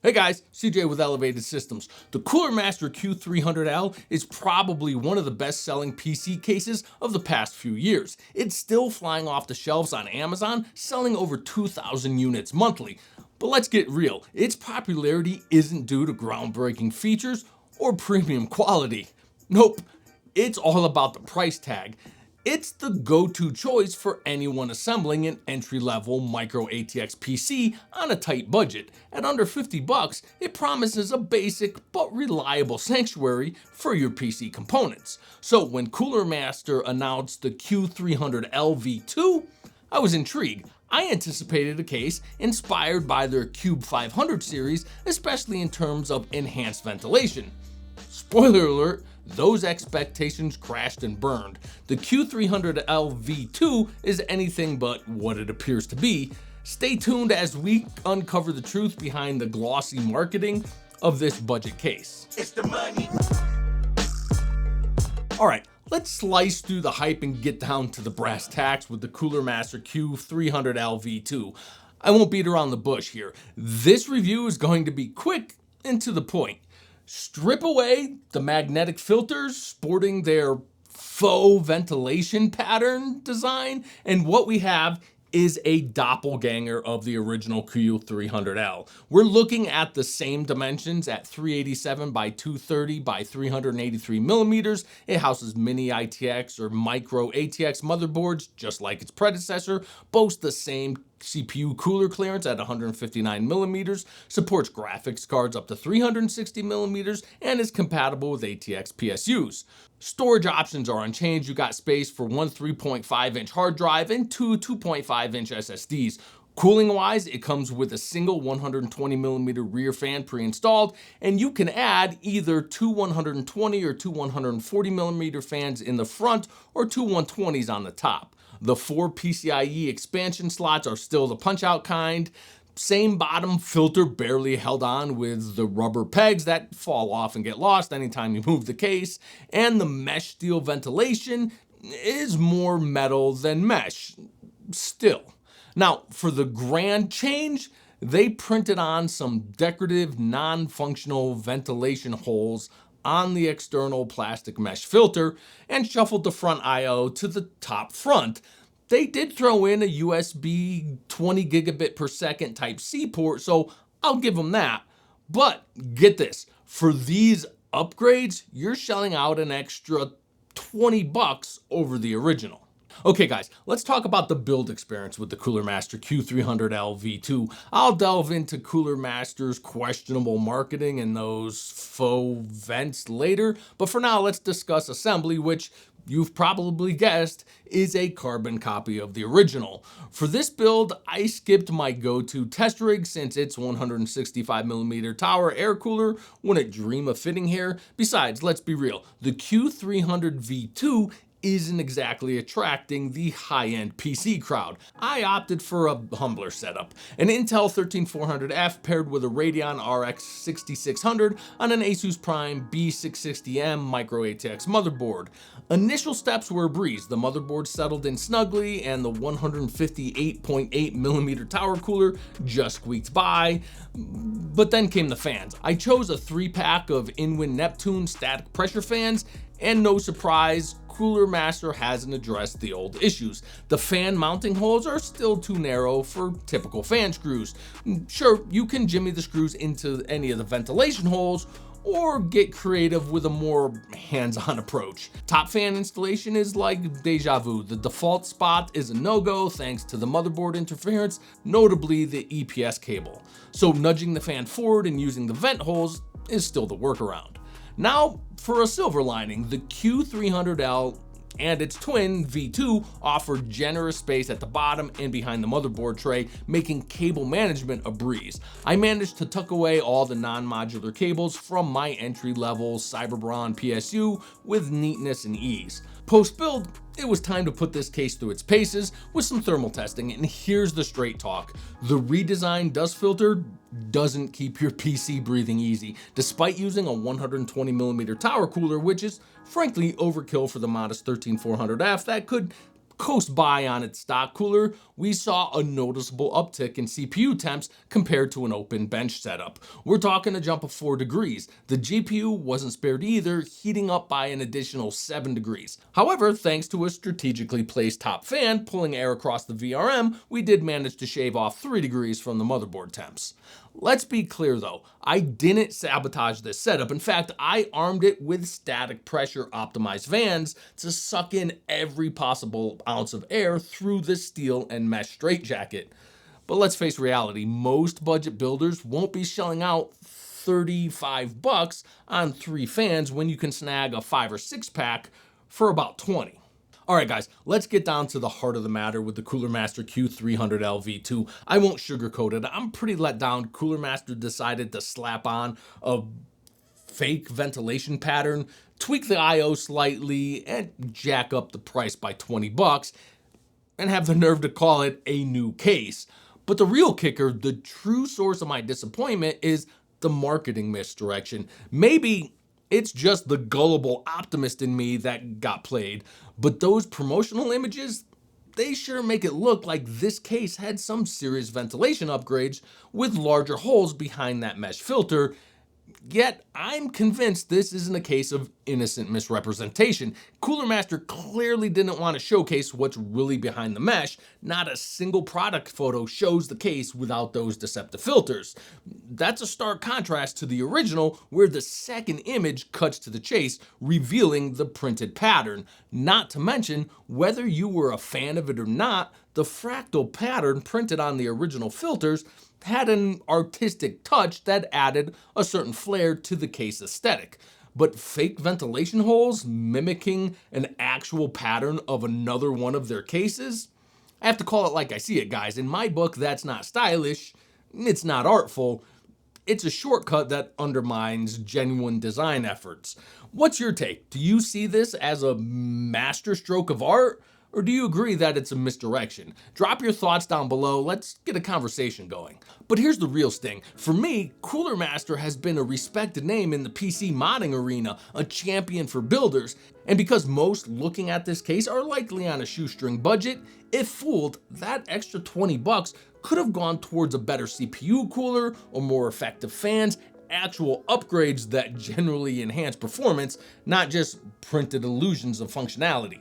Hey guys, CJ with Elevated Systems. The Cooler Master Q300L is probably one of the best selling PC cases of the past few years. It's still flying off the shelves on Amazon, selling over 2,000 units monthly. But let's get real, its popularity isn't due to groundbreaking features or premium quality. Nope, it's all about the price tag. It's the go-to choice for anyone assembling an entry-level Micro-ATX PC on a tight budget. At under 50 bucks, it promises a basic but reliable sanctuary for your PC components. So when Cooler Master announced the Q300L V2, I was intrigued. I anticipated a case inspired by their Cube 500 series, especially in terms of enhanced ventilation. Spoiler alert, those expectations crashed and burned. The Q300L V2 is anything but what it appears to be. Stay tuned as we uncover the truth behind the glossy marketing of this budget case. It's the money. Alright, let's slice through the hype and get down to the brass tacks with the Cooler Master Q300L V2. I won't beat around the bush here. This review is going to be quick and to the point. Strip away the magnetic filters sporting their faux ventilation pattern design, and what we have is a doppelganger of the original Q300L. We're looking at the same dimensions at 387 by 230 by 383 millimeters. It houses mini ITX or Micro-ATX motherboards, just like its predecessor, boasts the same CPU cooler clearance at 159 millimeters, supports graphics cards up to 360 millimeters, and is compatible with ATX PSUs. Storage options are unchanged. You got space for one 3.5-inch hard drive and two 2.5-inch SSDs. Cooling wise, it comes with a single 120 millimeter rear fan pre-installed, and you can add either two 120 or two 140 millimeter fans in the front or two 120s on the top. The 4 PCIe expansion slots are still the punch-out kind. Same bottom filter barely held on with the rubber pegs that fall off and get lost anytime you move the case. And the mesh steel ventilation is more metal than mesh, still. Now, for the grand change, they printed on some decorative non-functional ventilation holes on the external plastic mesh filter and shuffled the front I/O to the top front. They did throw in a USB 20 gigabit per second Type-C port, so I'll give them that. But get this, for these upgrades, you're shelling out an extra 20 bucks over the original. Okay guys, let's talk about the build experience with the Cooler Master Q300L V2. I'll delve into Cooler Master's questionable marketing and those faux vents later, but for now let's discuss assembly, which you've probably guessed is a carbon copy of the original. For this build, I skipped my go-to test rig since its 165mm tower air cooler wouldn't dream of fitting here. Besides, let's be real, the Q300 V2 isn't exactly attracting the high-end PC crowd. I opted for a humbler setup, an Intel 13400F paired with a Radeon RX 6600 on an Asus Prime B660M Micro-ATX motherboard. Initial steps were a breeze. The motherboard settled in snugly and the 158.8mm tower cooler just squeaked by, but then came the fans. I chose a 3-pack of Inwin Neptune static pressure fans, and no surprise, Cooler Master hasn't addressed the old issues. The fan mounting holes are still too narrow for typical fan screws. Sure, you can jimmy the screws into any of the ventilation holes, or get creative with a more hands-on approach. Top fan installation is like deja vu. The default spot is a no-go thanks to the motherboard interference, notably the EPS cable. So nudging the fan forward and using the vent holes is still the workaround. Now, for a silver lining, the Q300L and its twin V2 offer generous space at the bottom and behind the motherboard tray, making cable management a breeze. I managed to tuck away all the non-modular cables from my entry-level Cyberbron PSU with neatness and ease. Post-build, it was time to put this case through its paces with some thermal testing, and here's the straight talk. The redesigned dust filter doesn't keep your PC breathing easy, despite using a 120mm tower cooler, which is frankly overkill for the modest 13400F that could coast by on its stock cooler, we saw a noticeable uptick in CPU temps compared to an open bench setup. We're talking a jump of 4 degrees. The GPU wasn't spared either, heating up by an additional 7 degrees. However, thanks to a strategically placed top fan pulling air across the VRM, we did manage to shave off 3 degrees from the motherboard temps. Let's be clear though, I didn't sabotage this setup. In fact, I armed it with static pressure optimized fans to suck in every possible ounce of air through the steel and mesh straitjacket. But let's face reality, most budget builders won't be shelling out $35 on 3 fans when you can snag a 5 or 6 pack for about 20. Alright guys, let's get down to the heart of the matter with the Cooler Master Q300L V2. I won't sugarcoat it. I'm pretty let down. Cooler Master decided to slap on a fake ventilation pattern, tweak the I/O slightly, and jack up the price by $20, and have the nerve to call it a new case. But the real kicker, the true source of my disappointment, is the marketing misdirection. Maybe it's just the gullible optimist in me that got played, but those promotional images, they sure make it look like this case had some serious ventilation upgrades with larger holes behind that mesh filter. Yet, I'm convinced this isn't a case of innocent misrepresentation. Cooler Master clearly didn't want to showcase what's really behind the mesh. Not a single product photo shows the case without those deceptive filters. That's a stark contrast to the original, where the second image cuts to the chase, revealing the printed pattern. Not to mention, whether you were a fan of it or not, the fractal pattern printed on the original filters had an artistic touch that added a certain flair to the case aesthetic. But fake ventilation holes mimicking an actual pattern of another one of their cases? I have to call it like I see it, guys. In my book, that's not stylish, it's not artful, it's a shortcut that undermines genuine design efforts. What's your take? Do you see this as a masterstroke of art? Or do you agree that it's a misdirection? Drop your thoughts down below. Let's get a conversation going. But here's the real sting. For me, Cooler Master has been a respected name in the PC modding arena, a champion for builders. And because most looking at this case are likely on a shoestring budget, if fooled, that extra $20 could have gone towards a better CPU cooler or more effective fans, actual upgrades that generally enhance performance, not just printed illusions of functionality.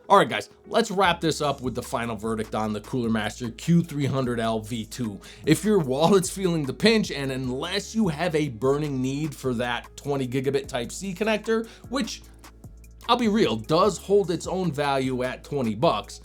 Alright guys, let's wrap this up with the final verdict on the Cooler Master Q300L V2. If your wallet's feeling the pinch, and unless you have a burning need for that 20 gigabit Type-C connector, which, I'll be real, does hold its own value at $20,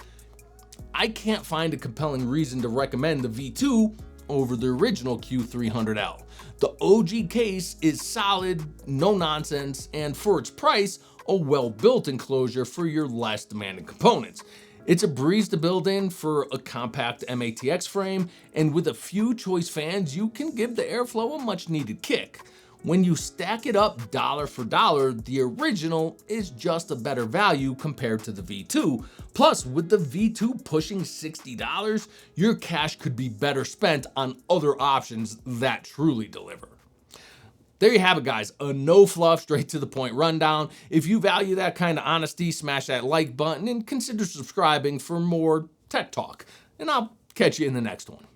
I can't find a compelling reason to recommend the V2 over the original Q300L. The OG case is solid, no nonsense, and for its price, a well-built enclosure for your less demanding components. It's a breeze to build in for a compact MATX frame, and with a few choice fans, you can give the airflow a much needed kick. When you stack it up dollar for dollar, the original is just a better value compared to the V2. Plus, with the V2 pushing $60, your cash could be better spent on other options that truly deliver. There you have it, guys, a no fluff, straight to the point rundown. If you value that kind of honesty, smash that like button and consider subscribing for more tech talk. And I'll catch you in the next one.